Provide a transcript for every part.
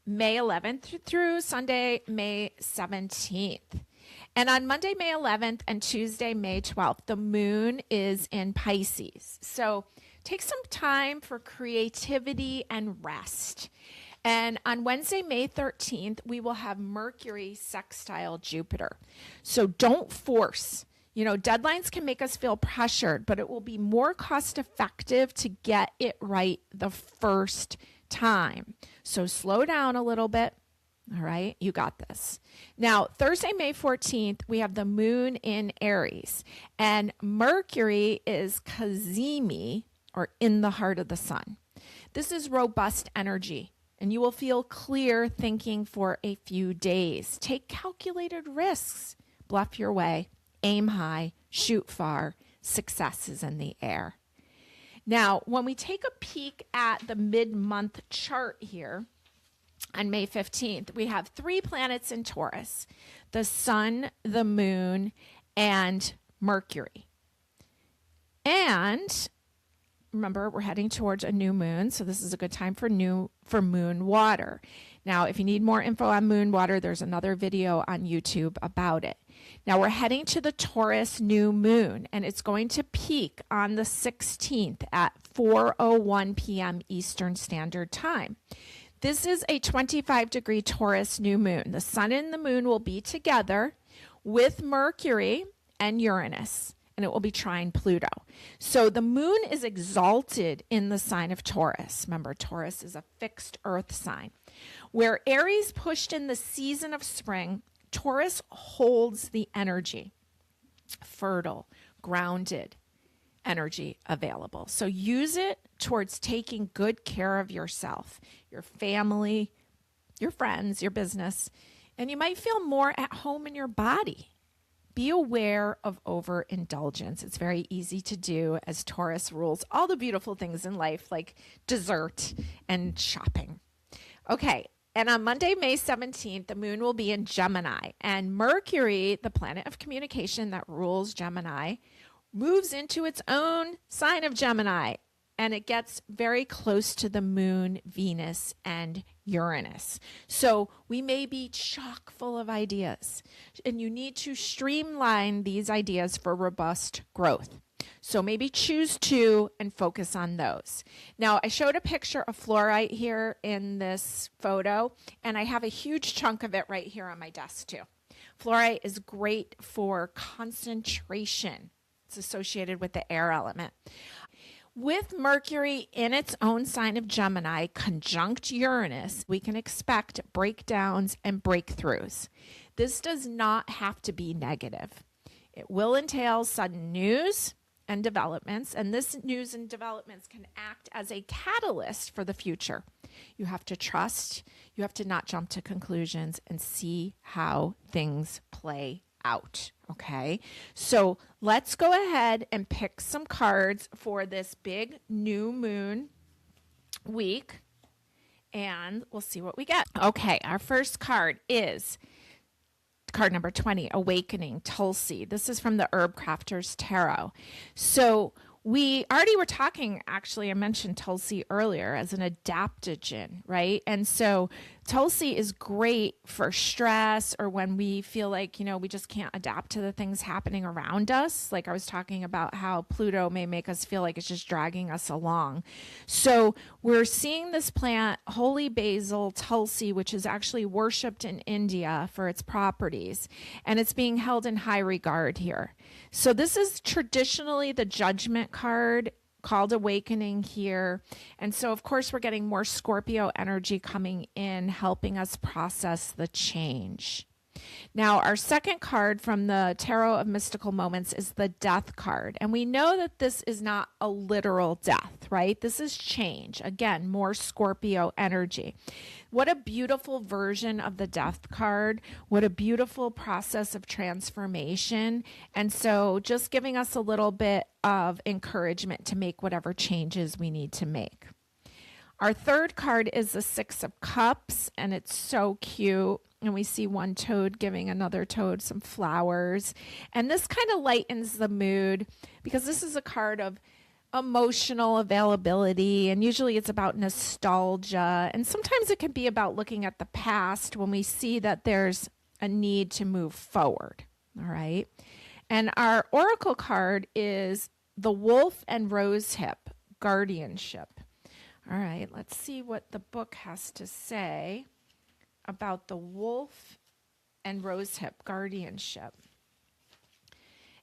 May 11th through Sunday, May 17th. And on Monday, May 11th and Tuesday, May 12th, the moon is in Pisces. So take some time for creativity and rest. And on Wednesday, May 13th, we will have Mercury sextile Jupiter. So don't force. Deadlines can make us feel pressured, but it will be more cost effective to get it right the first time. So slow down a little bit. All right, you got this. Now, Thursday, May 14th, we have the moon in Aries, and Mercury is Cazimi, or in the heart of the sun. This is robust energy, and you will feel clear thinking for a few days. Take calculated risks, bluff your way, aim high, shoot far. Success is in the air. Now, when we take a peek at the mid-month chart here, on May 15th, we have 3 planets in Taurus, the sun, the moon, and Mercury. And remember, we're heading towards a new moon, so this is a good time for moon water. Now, if you need more info on moon water, there's another video on YouTube about it. Now, we're heading to the Taurus New Moon, and it's going to peak on the 16th at 4:01 p.m. Eastern Standard Time. This is a 25-degree Taurus new moon. The sun and the moon will be together with Mercury and Uranus, and it will be trine Pluto. So the moon is exalted in the sign of Taurus. Remember, Taurus is a fixed earth sign. Where Aries pushed in the season of spring, Taurus holds the energy, fertile, grounded energy available. So use it towards taking good care of yourself, your family, your friends, your business, and you might feel more at home in your body. Be aware of overindulgence. It's very easy to do as Taurus rules all the beautiful things in life like dessert and shopping. Okay, and on Monday, May 17th, the moon will be in Gemini, and Mercury, the planet of communication that rules Gemini, moves into its own sign of Gemini, and it gets very close to the moon, Venus, and Uranus. So we may be chock full of ideas, and you need to streamline these ideas for robust growth. So maybe choose 2 and focus on those. Now, I showed a picture of fluorite here in this photo, and I have a huge chunk of it right here on my desk too. Fluorite is great for concentration. It's associated with the air element. With Mercury in its own sign of Gemini, conjunct Uranus, we can expect breakdowns and breakthroughs. This does not have to be negative. It will entail sudden news and developments, and this news and developments can act as a catalyst for the future. You have to trust, you have to not jump to conclusions and see how things play out. Okay, so let's go ahead and pick some cards for this big new moon week, and we'll see what we get. Okay, our first card is card number 20, Awakening, Tulsi. This is from the Herbcrafter's Tarot. So we already were talking, actually, I mentioned Tulsi earlier as an adaptogen, right? And so Tulsi is great for stress or when we feel like, we just can't adapt to the things happening around us. Like I was talking about how Pluto may make us feel like it's just dragging us along. So we're seeing this plant, holy basil, Tulsi, which is actually worshipped in India for its properties, and it's being held in high regard here. So this is traditionally the judgment card called Awakening here. And so, of course, we're getting more Scorpio energy coming in, helping us process the change. Now, our second card from the Tarot of Mystical Moments is the Death card. And we know that this is not a literal death, right? This is change. Again, more Scorpio energy. What a beautiful version of the Death card. What a beautiful process of transformation. And so just giving us a little bit of encouragement to make whatever changes we need to make. Our third card is the Six of Cups, and it's so cute. And we see one toad giving another toad some flowers. And this kind of lightens the mood because this is a card of emotional availability, and usually it's about nostalgia, and sometimes it can be about looking at the past when we see that there's a need to move forward. All right. And our oracle card is the Wolf and Rosehip, Guardianship. All right, let's see what the book has to say about the Wolf and Rosehip, Guardianship.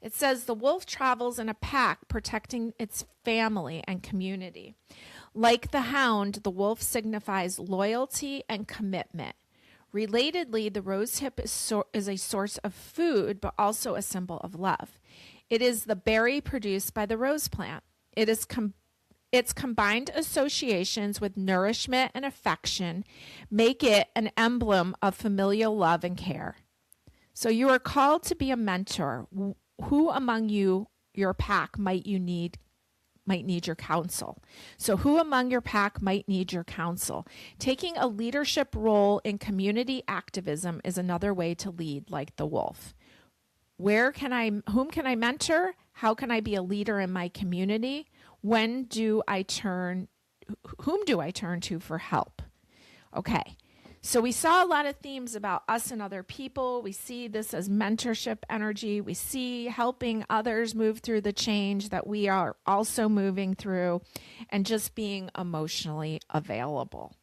It says the wolf travels in a pack, protecting its family and community. Like the hound, the wolf signifies loyalty and commitment. Relatedly, the rosehip is a source of food, but also a symbol of love. It is the berry produced by the rose plant. Its combined associations with nourishment and affection make it an emblem of familial love and care. So you are called to be a mentor. Who among your pack might need your counsel? So who among your pack might need your counsel? Taking a leadership role in community activism is another way to lead like the wolf. Whom can I mentor? How can I be a leader in my community? Whom do I turn to for help? Okay. So we saw a lot of themes about us and other people. We see this as mentorship energy. We see helping others move through the change that we are also moving through, and just being emotionally available.